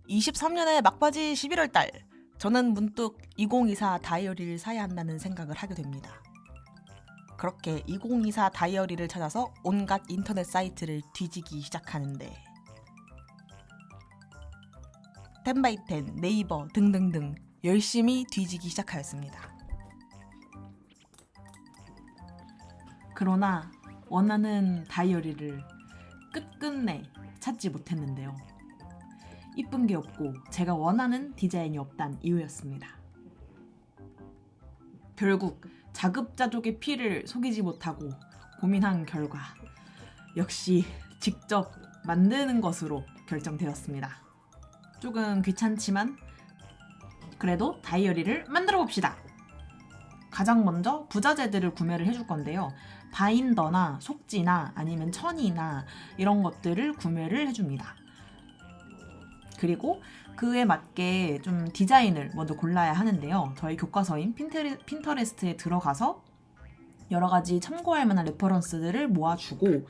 23년의 막바지 11월 달, 저는 문득 2024 다이어리를 사야 한다는 생각을 하게 됩니다. 그렇게 2024 다이어리를 찾아서 온갖 인터넷 사이트를 뒤지기 시작하는데 10x10, 네이버 등등등 열심히 뒤지기 시작하였습니다. 그러나 원하는 다이어리를 끝끝내 찾지 못했는데요. 이쁜 게 없고 제가 원하는 디자인이 없단 이유였습니다. 결국 자급자족의 피를 속이지 못하고 고민한 결과 역시 직접 만드는 것으로 결정되었습니다. 조금 귀찮지만 그래도 다이어리를 만들어 봅시다. 가장 먼저 부자재들을 구매를 해줄 건데요. 바인더나 속지나 아니면 천이나 이런 것들을 구매를 해줍니다. 그리고 그에 맞게 좀 디자인을 먼저 골라야 하는데요. 저희 교과서인 핀터레스트에 들어가서 여러 가지 참고할 만한 레퍼런스들을 모아주고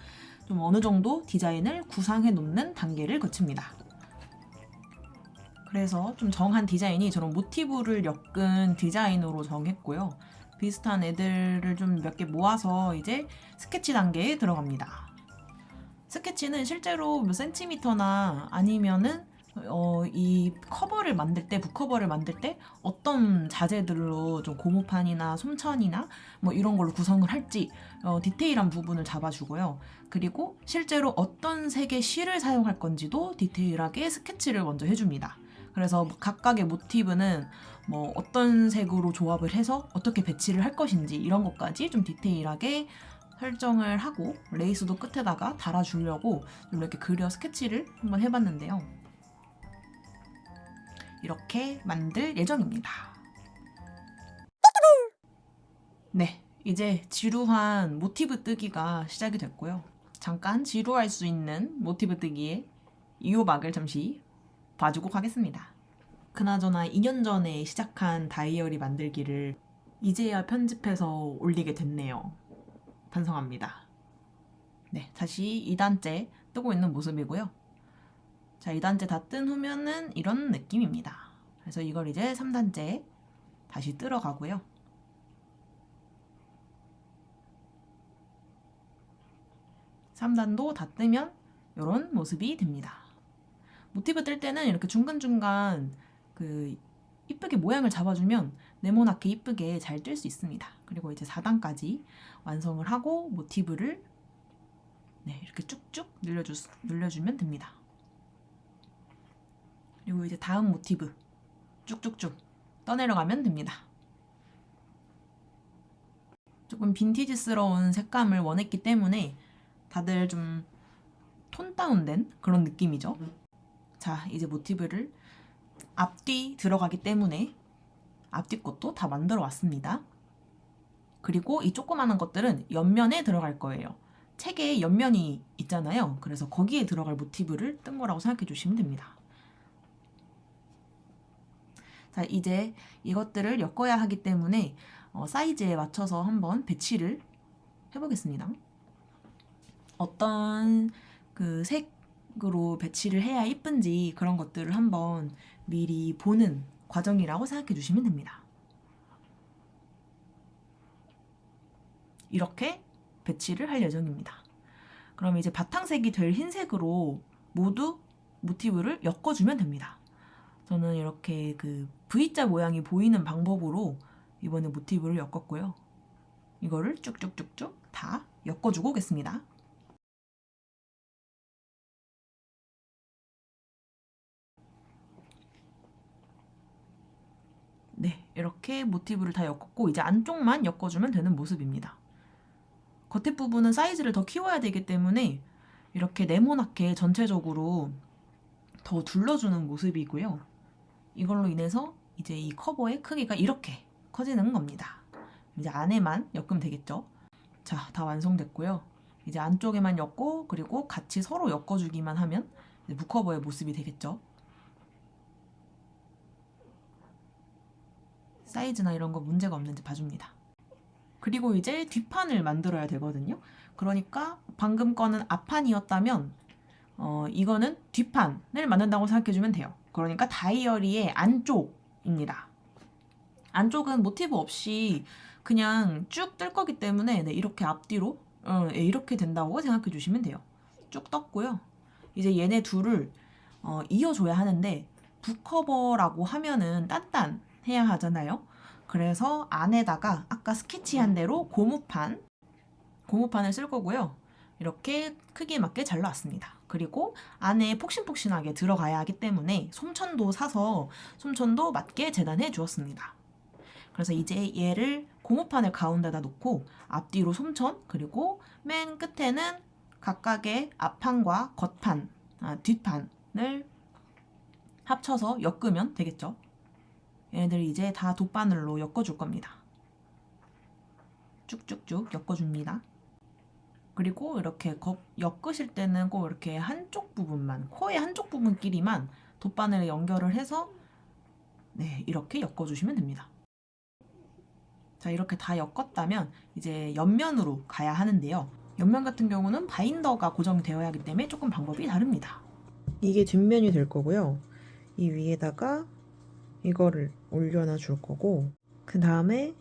좀 어느 정도 디자인을 구상해 놓는 단계를 거칩니다. 그래서 좀 정한 디자인이 저런 모티브를 엮은 디자인으로 정했고요. 비슷한 애들을 좀 몇 개 모아서 이제 스케치 단계에 들어갑니다. 스케치는 실제로 몇 센티미터나 아니면은 이 커버를 만들 때, 북커버를 만들 때 어떤 자재들로 좀 고무판이나 솜천이나 뭐 이런 걸로 구성을 할지 디테일한 부분을 잡아주고요. 그리고 실제로 어떤 색의 실을 사용할 건지도 디테일하게 스케치를 먼저 해줍니다. 그래서 각각의 모티브는 뭐 어떤 색으로 조합을 해서 어떻게 배치를 할 것인지 이런 것까지 좀 디테일하게 설정을 하고 레이스도 끝에다가 달아주려고 좀 이렇게 그려 스케치를 한번 해봤는데요. 이렇게 만들 예정입니다. 네, 이제 지루한 모티브 뜨기가 시작이 됐고요. 잠깐 지루할 수 있는 모티브 뜨기의 이호막을 잠시 봐주고 가겠습니다. 그나저나 2년 전에 시작한 다이어리 만들기를 이제야 편집해서 올리게 됐네요. 반성합니다. 네, 다시 2단째 뜨고 있는 모습이고요. 자, 2단째 다 뜬 후면은 이런 느낌입니다. 그래서 이걸 이제 3단째 다시 뜨러 가고요. 3단도 다 뜨면 이런 모습이 됩니다. 모티브 뜰 때는 이렇게 중간중간 그 이쁘게 모양을 잡아주면 네모나게 이쁘게 잘 뜰 수 있습니다. 그리고 이제 4단까지 완성을 하고 모티브를 이렇게 쭉쭉 늘려주면 됩니다. 그리고 이제 다음 모티브 쭉쭉쭉 떠내려가면 됩니다. 조금 빈티지스러운 색감을 원했기 때문에 다들 좀 톤 다운된 그런 느낌이죠. 자, 이제 모티브를 앞뒤 들어가기 때문에 앞뒤 것도 다 만들어 왔습니다. 그리고 이 조그마한 것들은 옆면에 들어갈 거예요. 책에 옆면이 있잖아요. 그래서 거기에 들어갈 모티브를 뜬 거라고 생각해 주시면 됩니다. 자, 이제 이것들을 엮어야 하기 때문에 사이즈에 맞춰서 한번 배치를 해보겠습니다. 어떤 그 색으로 배치를 해야 이쁜지 그런 것들을 한번 미리 보는 과정이라고 생각해 주시면 됩니다. 이렇게 배치를 할 예정입니다. 그럼 이제 바탕색이 될 흰색으로 모두 모티브를 엮어주면 됩니다. 저는 이렇게 그 V자 모양이 보이는 방법으로 이번에 모티브를 엮었고요. 이거를 쭉쭉쭉쭉 다 엮어주고 오겠습니다. 네, 이렇게 모티브를 다 엮었고 이제 안쪽만 엮어주면 되는 모습입니다. 겉에 부분은 사이즈를 더 키워야 되기 때문에 이렇게 네모나게 전체적으로 더 둘러주는 모습이고요. 이걸로 인해서 이제 이 커버의 크기가 이렇게 커지는 겁니다. 이제 안에만 엮으면 되겠죠. 자, 다 완성됐고요. 이제 안쪽에만 엮고 그리고 같이 서로 엮어주기만 하면 이제 북커버의 모습이 되겠죠. 사이즈나 이런 거 문제가 없는지 봐줍니다. 그리고 이제 뒷판을 만들어야 되거든요. 그러니까 방금 거는 앞판이었다면 이거는 뒷판을 만든다고 생각해주면 돼요. 그러니까 다이어리의 안쪽입니다. 안쪽은 모티브 없이 그냥 쭉 뜰 거기 때문에 네, 이렇게 앞뒤로 이렇게 된다고 생각해 주시면 돼요. 쭉 떴고요. 이제 얘네 둘을 이어줘야 하는데 북커버라고 하면은 단단해야 하잖아요. 그래서 안에다가 아까 스케치한 대로 고무판을 쓸 거고요. 이렇게 크기에 맞게 잘라왔습니다. 그리고 안에 폭신폭신하게 들어가야 하기 때문에 솜천도 사서 솜천도 맞게 재단해 주었습니다. 그래서 이제 얘를 고무판을 가운데다 놓고 앞뒤로 솜천 그리고 맨 끝에는 각각의 앞판과 뒷판을 합쳐서 엮으면 되겠죠. 얘네들 이제 다 돗바늘로 엮어줄 겁니다. 쭉쭉쭉 엮어줍니다. 그리고 이렇게 엮으실 때는 꼭 이렇게 한쪽 부분만, 코의 한쪽 부분끼리만 돗바늘에 연결을 해서 네, 이렇게 엮어주시면 됩니다. 자, 이렇게 다 엮었다면 이제 옆면으로 가야 하는데요. 옆면 같은 경우는 바인더가 고정되어야 하기 때문에 조금 방법이 다릅니다. 이게 뒷면이 될 거고요. 이 위에다가 이거를 올려놔 줄 거고, 그 다음에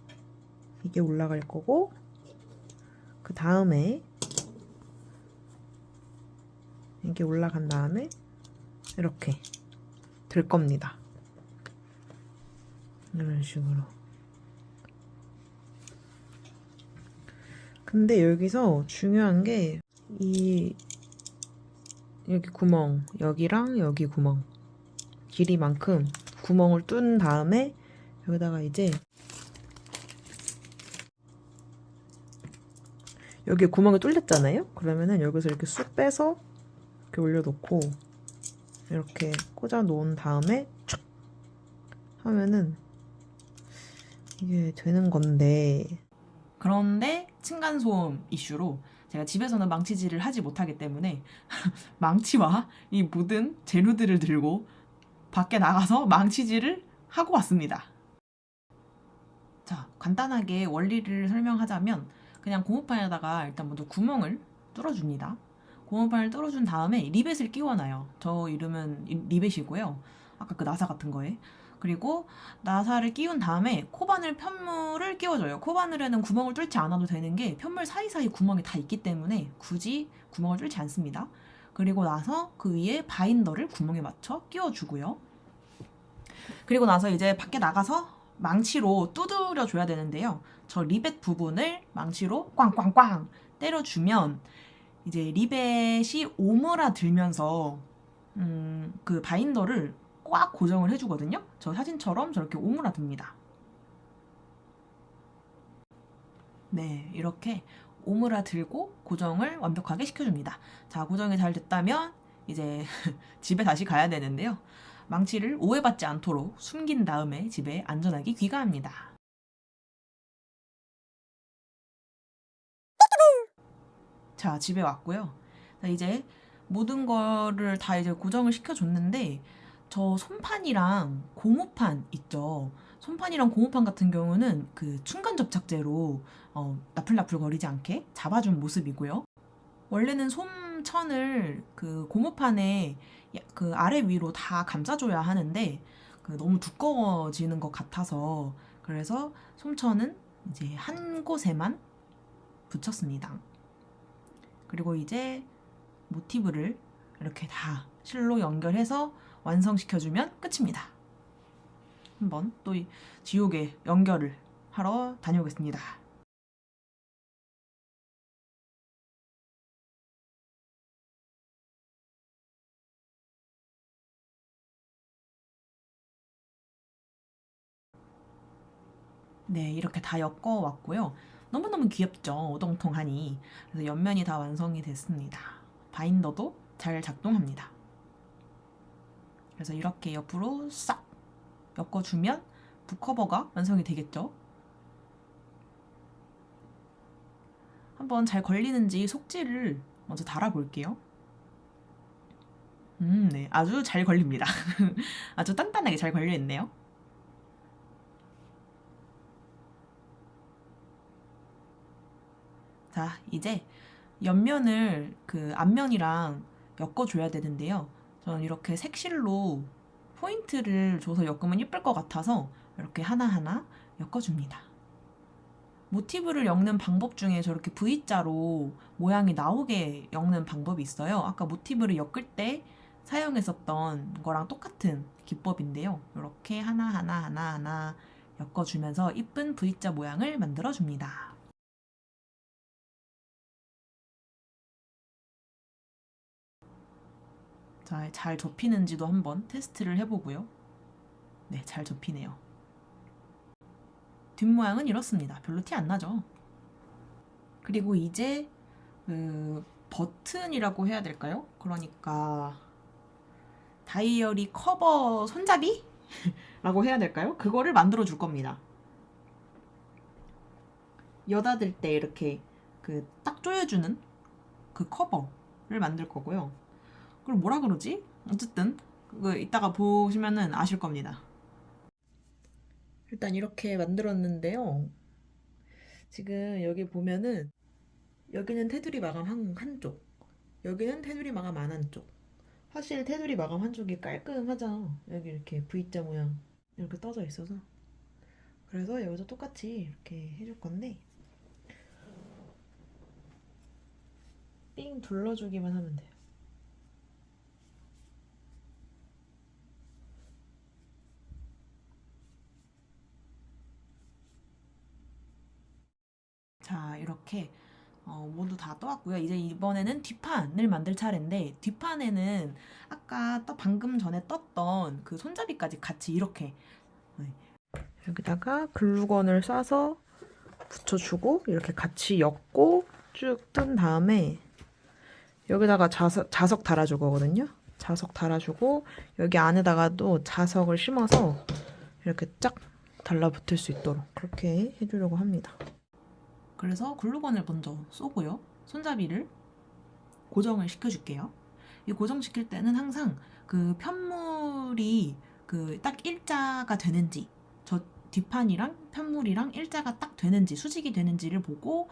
이게 올라갈 거고, 그 다음에 이게 올라간 다음에 이렇게 될 겁니다. 이런 식으로. 근데 여기서 중요한 게 여기 구멍, 여기랑 여기 구멍 길이만큼 구멍을 뚫은 다음에 여기다가 이제 여기 구멍이 뚫렸잖아요? 그러면은 여기서 이렇게 쑥 빼서 이렇게 올려놓고 이렇게 꽂아 놓은 다음에 촥 하면은 이게 되는 건데, 그런데 층간소음 이슈로 제가 집에서는 망치질을 하지 못하기 때문에 망치와 이 모든 재료들을 들고 밖에 나가서 망치질을 하고 왔습니다. 자, 간단하게 원리를 설명하자면 그냥 고무판에다가 일단 먼저 구멍을 뚫어줍니다. 고무판을 뚫어준 다음에 리벳을 끼워놔요. 저 이름은 리벳이고요. 아까 그 나사 같은 거에. 그리고 나사를 끼운 다음에 코바늘 편물을 끼워줘요. 코바늘에는 구멍을 뚫지 않아도 되는 게 편물 사이사이 구멍이 다 있기 때문에 굳이 구멍을 뚫지 않습니다. 그리고 나서 그 위에 바인더를 구멍에 맞춰 끼워주고요. 그리고 나서 이제 밖에 나가서 망치로 두드려 줘야 되는데요. 저 리벳 부분을 망치로 꽝꽝꽝 때려주면 이제 리벳이 오므라들면서 그 바인더를 꽉 고정을 해주거든요. 저 사진처럼 저렇게 오므라듭니다. 네, 이렇게 오므라들고 고정을 완벽하게 시켜줍니다. 자, 고정이 잘 됐다면 이제 집에 다시 가야 되는데요. 망치를 오해받지 않도록 숨긴 다음에 집에 안전하게 귀가합니다. 자, 집에 왔고요. 자, 이제 모든 거를 다 이제 고정을 시켜줬는데 저 손판이랑 고무판 있죠. 손판이랑 고무판 같은 경우는 그 충간 접착제로 나풀나풀 거리지 않게 잡아준 모습이고요. 원래는 솜천을 그 고무판에 그 아래 위로 다 감싸줘야 하는데 그 너무 두꺼워지는 것 같아서 그래서 솜천은 이제 한 곳에만 붙였습니다. 그리고 이제 모티브를 이렇게 다 실로 연결해서 완성시켜주면 끝입니다. 한번 또 지옥에 연결을 하러 다녀오겠습니다. 네, 이렇게 다 엮어왔고요. 너무너무 귀엽죠? 오동통하니. 그래서 옆면이 다 완성이 됐습니다. 바인더도 잘 작동합니다. 그래서 이렇게 옆으로 싹 엮어주면 북커버가 완성이 되겠죠? 한번 잘 걸리는지 속지를 먼저 달아볼게요. 네, 아주 잘 걸립니다. 아주 단단하게 잘 걸려있네요. 자, 이제 옆면을 그 앞면이랑 엮어줘야 되는데요. 저는 이렇게 색실로 포인트를 줘서 엮으면 예쁠 것 같아서 이렇게 하나하나 엮어줍니다. 모티브를 엮는 방법 중에 저렇게 V자로 모양이 나오게 엮는 방법이 있어요. 아까 모티브를 엮을 때 사용했었던 거랑 똑같은 기법인데요. 이렇게 하나하나 엮어주면서 이쁜 V자 모양을 만들어줍니다. 자, 잘 접히는지도 한번 테스트를 해보고요. 네, 잘 접히네요. 뒷모양은 이렇습니다. 별로 티 안 나죠? 그리고 이제 버튼이라고 해야 될까요? 그러니까 다이어리 커버 손잡이? 라고 해야 될까요? 그거를 만들어 줄 겁니다. 여닫을 때 이렇게 딱 조여주는 그 커버를 만들 거고요. 그걸 뭐라 그러지? 어쨌든 그거 이따가 보시면은 아실 겁니다. 일단 이렇게 만들었는데요. 지금 여기 보면은 여기는 테두리 마감 한쪽, 여기는 테두리 마감 안 한쪽. 확실히 테두리 마감 한쪽이 깔끔하죠. 여기 이렇게 V자 모양 이렇게 떠져 있어서. 그래서 여기서 똑같이 이렇게 해줄 건데 삥 둘러주기만 하면 돼요. 자, 이렇게 모두 다 떠왔고요. 이제 이번에는 뒷판을 만들 차례인데 뒷판에는 아까 방금 전에 떴던 그 손잡이까지 같이 이렇게 여기다가 글루건을 싸서 붙여주고 이렇게 같이 엮고 쭉 뜬 다음에 여기다가 자석 달아줄 거거든요. 자석 달아주고 여기 안에다가도 자석을 심어서 이렇게 쫙 달라붙을 수 있도록 그렇게 해주려고 합니다. 그래서 글루건을 먼저 쏘고요. 손잡이를 고정을 시켜줄게요. 이 고정시킬 때는 항상 그 편물이 딱 일자가 되는지, 저 뒷판이랑 편물이랑 일자가 딱 되는지, 수직이 되는지를 보고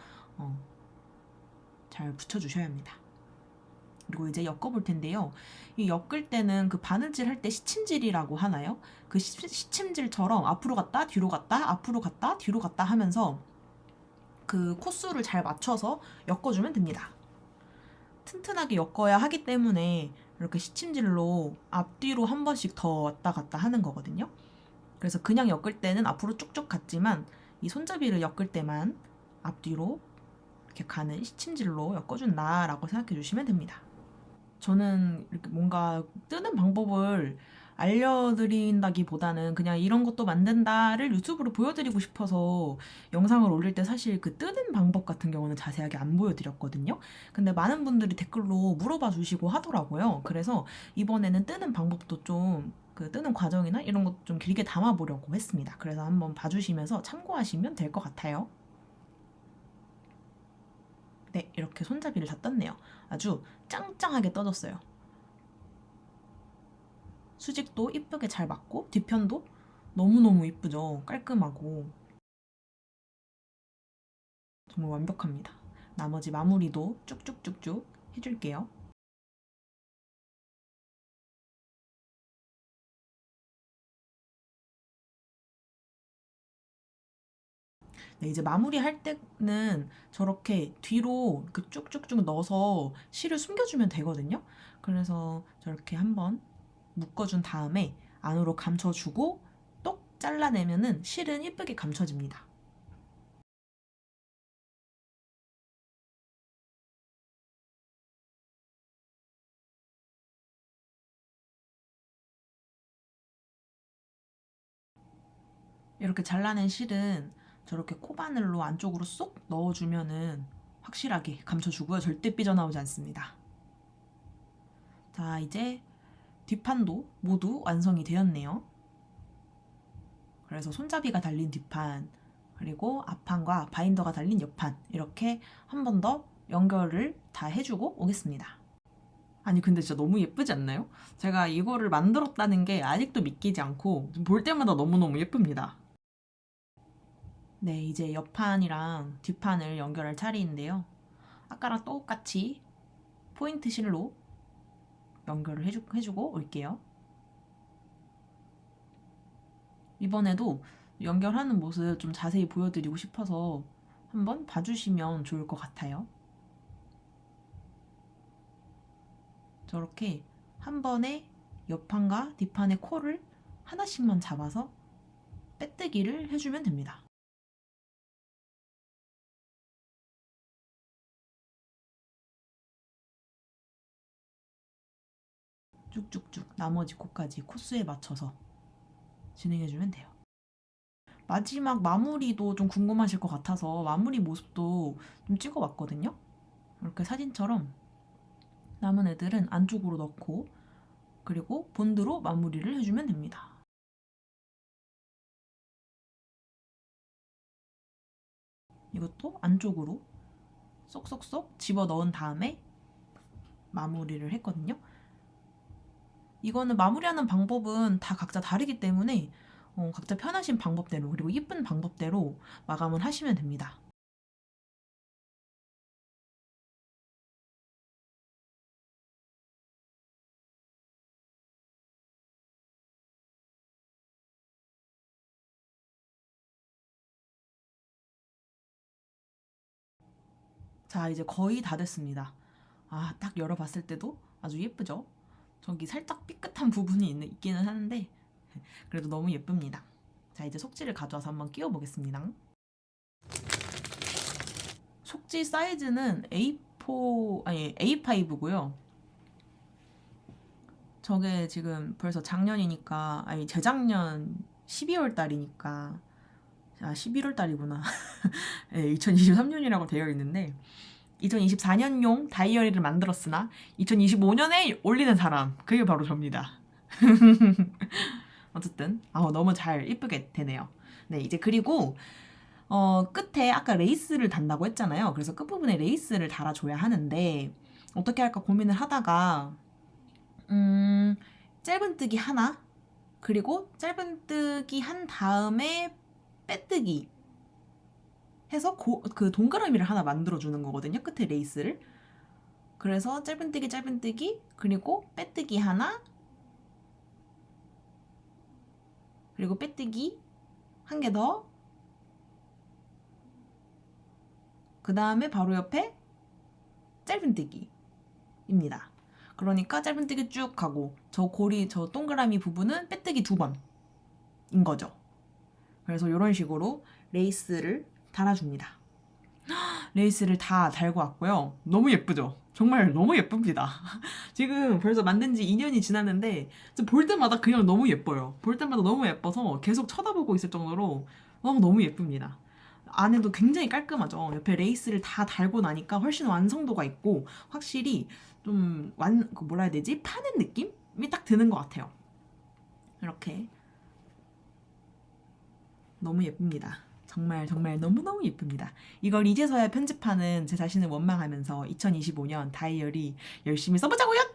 잘 붙여주셔야 합니다. 그리고 이제 엮어볼 텐데요. 이 엮을 때는 그 바느질 할 때 시침질이라고 하나요? 그 시침질처럼 앞으로 갔다, 뒤로 갔다, 앞으로 갔다, 뒤로 갔다 하면서 그 코수를 잘 맞춰서 엮어주면 됩니다. 튼튼하게 엮어야 하기 때문에 이렇게 시침질로 앞뒤로 한 번씩 더 왔다 갔다 하는 거거든요. 그래서 그냥 엮을 때는 앞으로 쭉쭉 갔지만 이 손잡이를 엮을 때만 앞뒤로 이렇게 가는 시침질로 엮어준다라고 생각해 주시면 됩니다. 저는 이렇게 뭔가 뜨는 방법을 알려드린다기보다는 그냥 이런 것도 만든다를 유튜브로 보여드리고 싶어서 영상을 올릴 때 사실 그 뜨는 방법 같은 경우는 자세하게 안 보여드렸거든요. 근데 많은 분들이 댓글로 물어봐 주시고 하더라고요. 그래서 이번에는 뜨는 방법도 좀 뜨는 과정이나 이런 것도 좀 길게 담아보려고 했습니다. 그래서 한번 봐주시면서 참고하시면 될 것 같아요. 네, 이렇게 손잡이를 다 떴네요. 아주 짱짱하게 떠졌어요. 수직도 이쁘게 잘 맞고 뒤편도 너무너무 이쁘죠. 깔끔하고 정말 완벽합니다. 나머지 마무리도 쭉쭉쭉쭉 해줄게요. 네, 이제 마무리할 때는 저렇게 뒤로 쭉쭉쭉 넣어서 실을 숨겨주면 되거든요. 그래서 저렇게 한번 묶어준 다음에 안으로 감춰주고 똑 잘라내면은 실은 예쁘게 감춰집니다. 이렇게 잘라낸 실은 저렇게 코바늘로 안쪽으로 쏙 넣어주면은 확실하게 감춰주고요. 절대 삐져나오지 않습니다. 자, 이제 뒷판도 모두 완성이 되었네요. 그래서 손잡이가 달린 뒷판, 그리고 앞판과 바인더가 달린 옆판 이렇게 한 번 더 연결을 다 해주고 오겠습니다. 아니 근데 진짜 너무 예쁘지 않나요? 제가 이거를 만들었다는 게 아직도 믿기지 않고 볼 때마다 너무너무 예쁩니다. 네, 이제 옆판이랑 뒷판을 연결할 차례인데요. 아까랑 똑같이 포인트 실로 연결을 해주고 올게요. 이번에도 연결하는 모습 좀 자세히 보여드리고 싶어서 한번 봐주시면 좋을 것 같아요. 저렇게 한 번에 옆판과 뒷판의 코를 하나씩만 잡아서 빼뜨기를 해주면 됩니다. 쭉쭉쭉 나머지 코까지 코스에 맞춰서 진행해주면 돼요. 마지막 마무리도 좀 궁금하실 것 같아서 마무리 모습도 좀 찍어봤거든요. 이렇게 사진처럼 남은 애들은 안쪽으로 넣고 그리고 본드로 마무리를 해주면 됩니다. 이것도 안쪽으로 쏙쏙쏙 집어넣은 다음에 마무리를 했거든요. 이거는 마무리하는 방법은 다 각자 다르기 때문에 각자 편하신 방법대로 그리고 예쁜 방법대로 마감을 하시면 됩니다. 자, 이제 거의 다 됐습니다. 아, 딱 열어봤을 때도 아주 예쁘죠? 저기 살짝 삐끗한 부분이 있기는 하는데 그래도 너무 예쁩니다. 자, 이제 속지를 가져와서 한번 끼워보겠습니다. 속지 사이즈는 A5고요. 저게 지금 벌써 작년이니까, 아니 재작년 12월 달이니까, 11월 달이구나. 네, 2023년이라고 되어 있는데 2024년용 다이어리를 만들었으나 2025년에 올리는 사람, 그게 바로 접니다. 어쨌든 너무 잘 이쁘게 되네요. 네, 이제 그리고 끝에 아까 레이스를 단다고 했잖아요. 그래서 끝부분에 레이스를 달아줘야 하는데 어떻게 할까 고민을 하다가 짧은뜨기 하나, 그리고 짧은뜨기 한 다음에 빼뜨기 해서 그 동그라미를 하나 만들어주는 거거든요. 끝에 레이스를. 그래서 짧은뜨기 그리고 빼뜨기 하나, 그리고 빼뜨기 한 개 더, 그 다음에 바로 옆에 짧은뜨기입니다. 그러니까 짧은뜨기 쭉 가고 저 고리, 저 동그라미 부분은 빼뜨기 2번인 거죠. 그래서 이런 식으로 레이스를 달아줍니다. 레이스를 다 달고 왔고요. 너무 예쁘죠? 정말 너무 예쁩니다. 지금 벌써 만든 지 2년이 지났는데 볼 때마다 그냥 너무 예뻐요. 볼 때마다 너무 예뻐서 계속 쳐다보고 있을 정도로 너무 예쁩니다. 안에도 굉장히 깔끔하죠. 옆에 레이스를 다 달고 나니까 훨씬 완성도가 있고 확실히 좀 뭐라 해야 되지? 파는 느낌이 딱 드는 것 같아요. 이렇게 너무 예쁩니다. 정말 너무너무 예쁩니다. 이걸 이제서야 편집하는 제 자신을 원망하면서 2025년 다이어리 열심히 써보자고요!